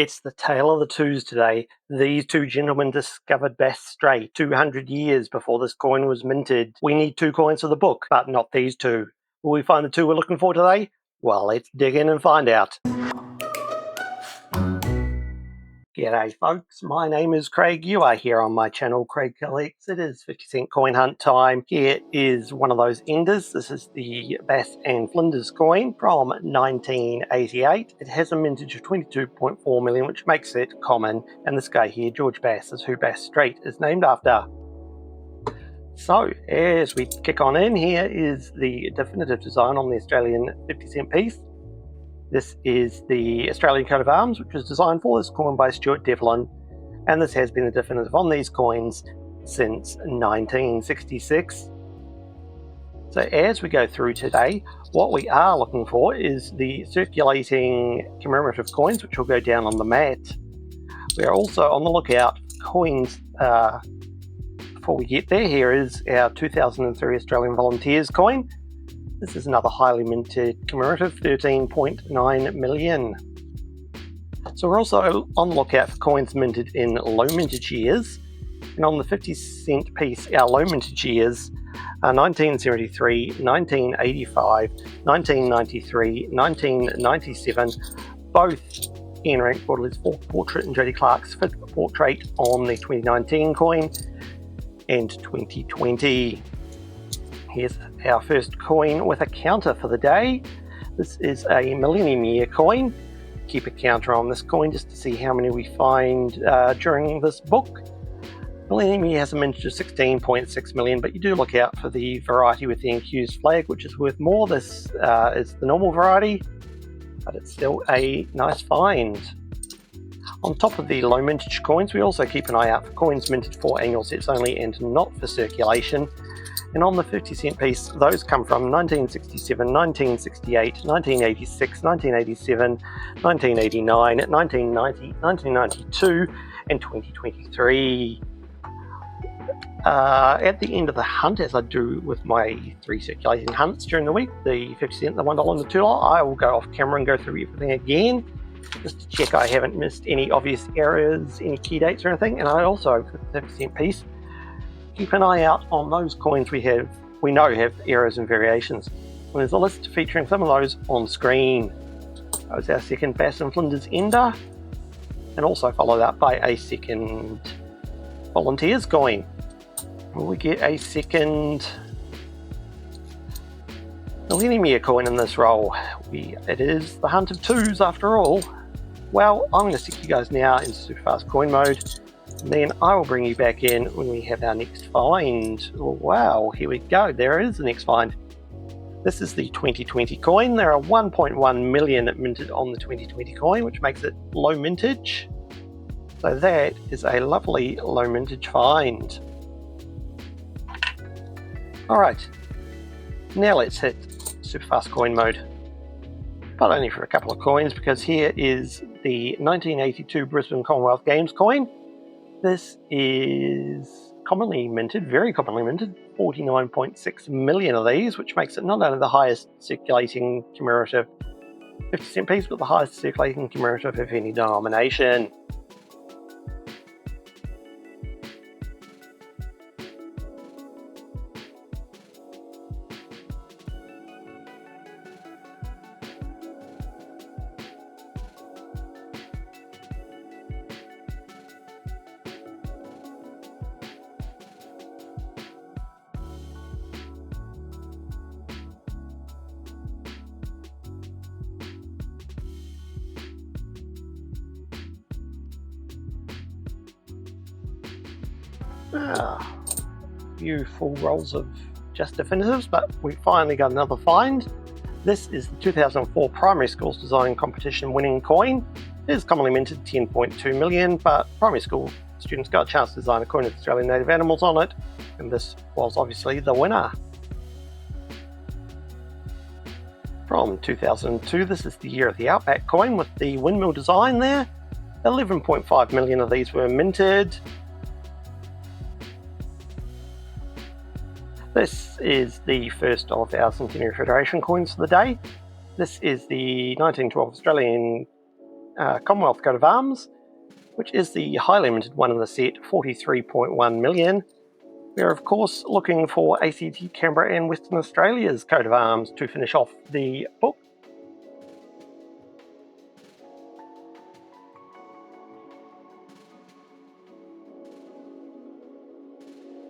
It's the tale of the twos today. These two gentlemen discovered Bass Strait 200 years before this coin was minted. We need 2 coins for the book, but not these two. Will we find the 2 we're looking for today? Well, let's dig in and find out. G'day folks, my name is Craig. You are here on my channel, Craig Collects. It is 50-cent coin hunt time. Here is one of those enders. This is the Bass and Flinders coin from 1988. It has a mintage of 22.4 million, which makes it common. And this guy here, George Bass, is who Bass Strait is named after. So, as we kick on in, here is the definitive design on the Australian 50-cent piece. This is the Australian coat of arms, which was designed for this coin by Stuart Devlin, and this has been the definitive on these coins since 1966. So as we go through today, what we are looking for is the circulating commemorative coins, which will go down on the mat. We are also on the lookout for coins. Before we get there, here is our 2003 Australian Volunteers coin. This is another highly minted commemorative, 13.9 million. So we're also on the lookout for coins minted in low mintage years. And on the 50-cent piece, our low mintage years are 1973, 1985, 1993, 1997, both Ian Rank Borderless portrait and Jodie Clark's fifth portrait on the 2019 coin, and 2020. Here's our first coin with a counter for the day. This is a Millennium Year coin. Keep a counter on this coin just to see how many we find during this book. Millennium Year has a mintage of 16.6 million, but you do look out for the variety with the incused flag, which is worth more. This is the normal variety, but it's still a nice find. On top of the low mintage coins, we also keep an eye out for coins minted for annual sets only and not for circulation. And on the 50-cent piece, those come from 1967, 1968, 1986, 1987, 1989, 1990, 1992, and 2023. At the end of the hunt, as I do with my 3 circulating hunts during the week, the 50 cent, the $1 and the $2, I will go off camera and go through everything again, just to check I haven't missed any obvious errors, any key dates or anything. And I also, for the 50-cent piece, keep an eye out on those coins we know have errors and variations. And there's a list featuring some of those on screen. That was our second Bass and Flinders ender, and also followed up by a second Volunteers coin. Will we get a second Millennium Year coin in this roll? It is the hunt of 2s after all. Well, I'm going to stick you guys now in super fast coin mode. And then I will bring you back in when we have our next find. Wow, here we go. There is the next find. This is the 2020 coin. There are 1.1 million minted on the 2020 coin, which makes it low mintage. So that is a lovely low mintage find. Alright, now let's hit super fast coin mode. But only for a couple of coins, because here is the 1982 Brisbane Commonwealth Games coin. This is commonly minted, very commonly minted, 49.6 million of these, which makes it not only the highest circulating commemorative 50-cent piece, but the highest circulating commemorative of any denomination. Few full rolls of just definitives, but we finally got another find. This is the 2004 Primary Schools Design Competition winning coin. It is commonly minted 10.2 million, but primary school students got a chance to design a coin with Australian native animals on it, and this was obviously the winner. From 2002, this is the year of the Outback coin with the windmill design there. 11.5 million of these were minted. This is the first of our Centenary Federation coins for the day. This is the 1912 Australian Commonwealth coat of arms, which is the highly limited one in the set, 43.1 million. We're of course looking for ACT Canberra and Western Australia's coat of arms to finish off the book.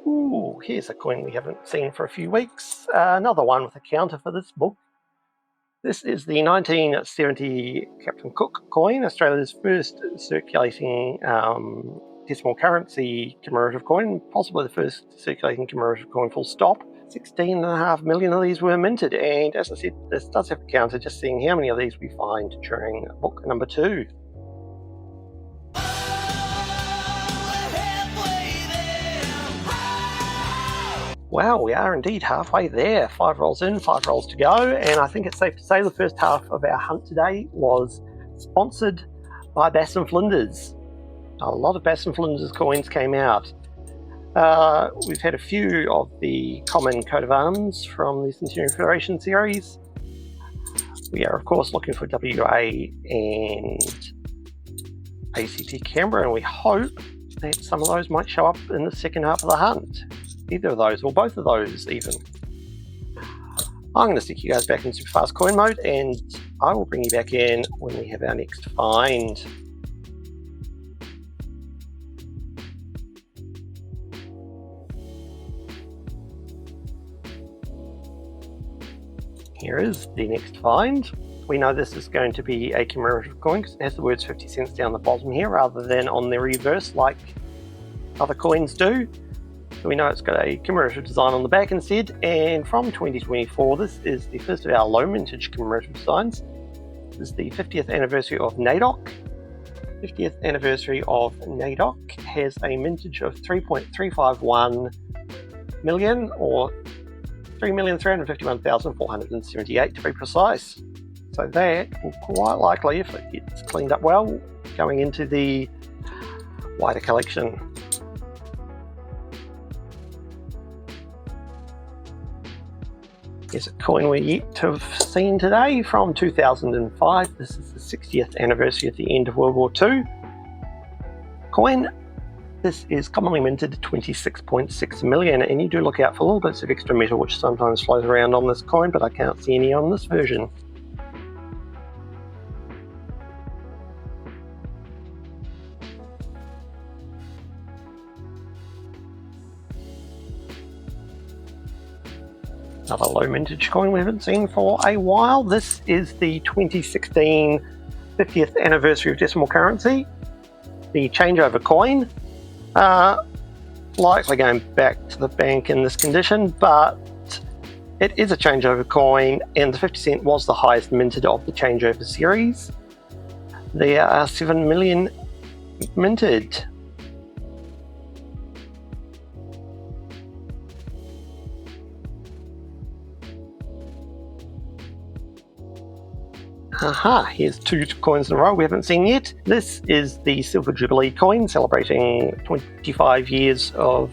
Ooh, here's a coin we haven't seen for a few weeks. Another one with a counter for this book. This is the 1970 Captain Cook coin, Australia's first circulating decimal currency commemorative coin, possibly the first circulating commemorative coin full stop. 16.5 million of these were minted, and as I said, this does have a counter, just seeing how many of these we find during book number 2. Wow, we are indeed halfway there. 5 rolls in, 5 rolls to go, and I think it's safe to say the first half of our hunt today was sponsored by Bass and Flinders. A lot of Bass and Flinders coins came out. We've had a few of the common coat of arms from the Centenary Federation series. We are of course looking for WA and ACT Canberra, and we hope that some of those might show up in the second half of the hunt. Either of those, or both of those even. I'm going to stick you guys back in super fast coin mode, and I will bring you back in when we have our next find. Here is the next find. We know this is going to be a commemorative coin because it has the words 50 cents down the bottom here rather than on the reverse like other coins do. So we know it's got a commemorative design on the back instead, and from 2024 this is the first of our low mintage commemorative designs. This is the 50th anniversary of NAIDOC. 50th anniversary of NAIDOC has a mintage of 3.351 million, or 3,351,478 to be precise. So that will quite likely, if it gets cleaned up well, going into the wider collection. Here's a coin we're yet to have seen today from 2005. This is the 60th anniversary of the end of World War II. Coin. This is commonly minted 26.6 million, and you do look out for little bits of extra metal which sometimes float around on this coin, but I can't see any on this version. Another low mintage coin we haven't seen for a while. This is the 2016 50th anniversary of decimal currency, the changeover coin. Likely going back to the bank in this condition, but it is a changeover coin, and the 50 cent was the highest minted of the changeover series. There are 7 million minted. Aha, here's 2 coins in a row we haven't seen yet. This is the Silver Jubilee coin, celebrating 25 years of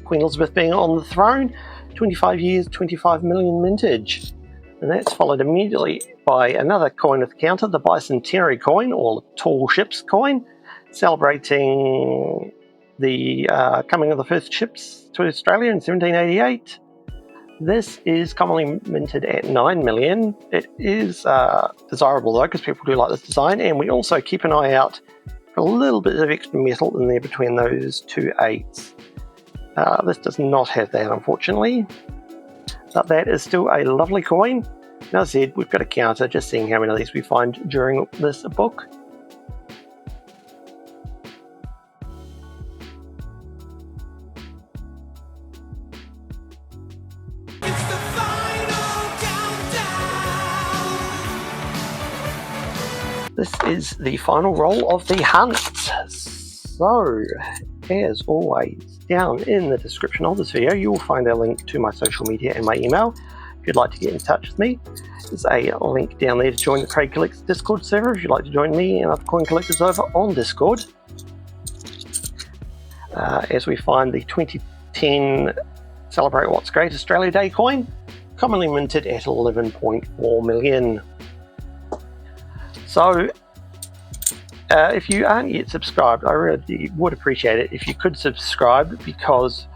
Queen Elizabeth being on the throne. 25 years, 25 million mintage. And that's followed immediately by another coin with counter, the Bicentenary coin, or Tall Ships coin, celebrating the coming of the first ships to Australia in 1788. This is commonly minted at 9 million. It is desirable though, because people do like this design, and we also keep an eye out for a little bit of extra metal in there between those 2 8s. This does not have that, unfortunately, but that is still a lovely coin. As I said, we've got a counter, just seeing how many of these we find during this book. This is the final roll of the hunt. So, as always, down in the description of this video, you will find a link to my social media and my email. If you'd like to get in touch with me, there's a link down there to join the Craig Collects Discord server if you'd like to join me and other coin collectors over on Discord. As we find the 2010 Celebrate What's Great Australia Day coin, commonly minted at 11.4 million. So, If you aren't yet subscribed, I really would appreciate it if you could subscribe, because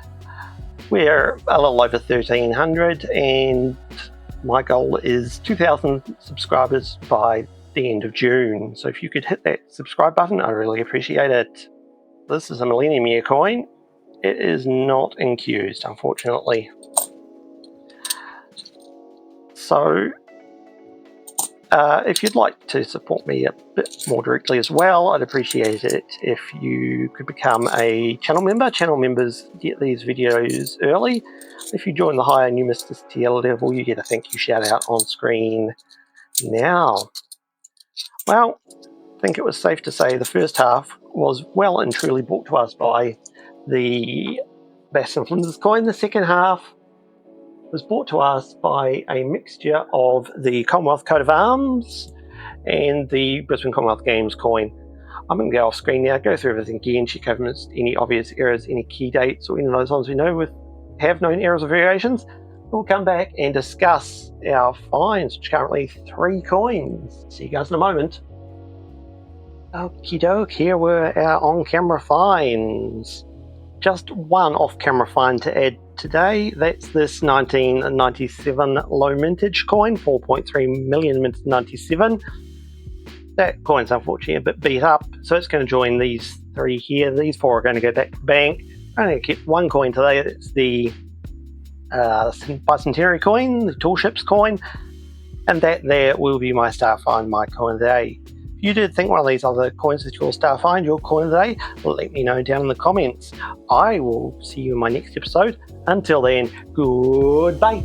we're a little over 1,300 and my goal is 2,000 subscribers by the end of June. So if you could hit that subscribe button, I really appreciate it. This is a Millennium Year coin. It is not infused, unfortunately. So if you'd like to support me a bit more directly as well, I'd appreciate it if you could become a channel member. Channel members get these videos early. If you join the higher Numistus tier level, you get a thank you shout out on screen now. Well, I think it was safe to say the first half was well and truly brought to us by the Bass and Flinders coin. The second half was brought to us by a mixture of the Commonwealth coat of arms and the Brisbane Commonwealth Games coin. I'm going to go off screen now, go through everything again, check over any obvious errors, any key dates, or any of those ones we know have known errors or variations. We'll come back and discuss our finds, which are currently 3 coins. See you guys in a moment. Okie doke, here were our on-camera finds. Just one off-camera find to add today. That's this 1997 low mintage coin, 4.3 million minted 97. That coin's unfortunately a bit beat up, so it's going to join these 3 here. These 4 are going to go back to the bank. I'm going to keep one coin today. It's the Bicentenary coin, the Tall Ships coin, and that there will be my star find, my coin of the day. If you did think one of these other coins is your star find, your coin of the day, let me know down in the comments. I will see you in my next episode. Until then, goodbye.